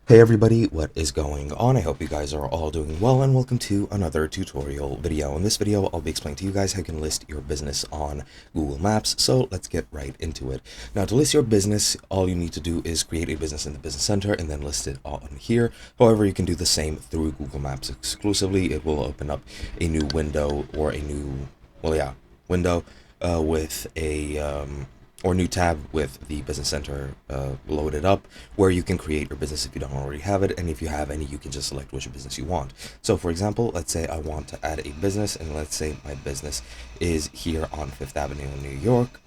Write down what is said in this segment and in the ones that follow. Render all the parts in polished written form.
Hey everybody, what is going on? I hope you guys are all doing well and welcome to another tutorial video. In this video, I'll be explaining to you guys how you can list your business on Google Maps. So let's get right into it. Now to list your business, all you need to do is create a business in the Business Center and then list it on here. However, you can do the same through Google Maps exclusively. It will open up a new window or a new, window with a or new tab with the Business Center loaded up, where you can create your business if you don't already have it, and if you have any, you can just select which business you want. So for example, let's say I want to add a business, and let's say my business is here on Fifth Avenue in New York,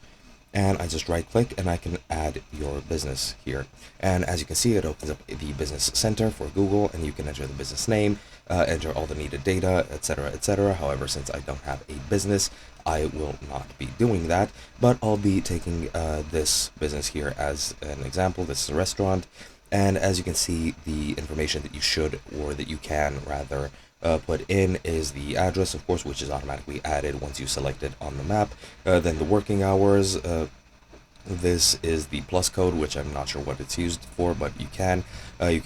and I just right click and I can add your business here. And as you can see, it opens up the Business Center for Google, and you can enter the business name, enter all the needed data, etc., etc. However, since I don't have a business, I will not be doing that, but I'll be taking this business here as an example. This is a restaurant, and as you can see, the information that you should, or that you can rather, put in is the address, of course, which is automatically added once you select it on the map. Then the working hours. This is the plus code, which I'm not sure what it's used for, but you can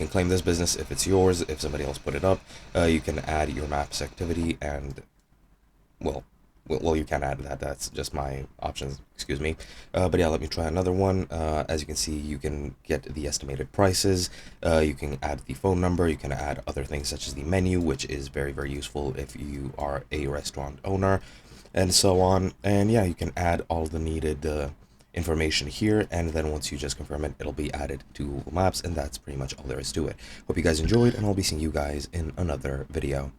claim this business if it's yours. If somebody else put it up, you can add your maps activity, and well, you can add that. That's just my options. Excuse me. But yeah, let me try another one. As you can see, you can get the estimated prices. You can add the phone number. You can add other things such as the menu, which is very, very useful if you are a restaurant owner, and so on. And yeah, you can add all the needed information here, and then once you just confirm it, it'll be added to Google Maps, and that's pretty much all there is to it. Hope you guys enjoyed, and I'll be seeing you guys in another video.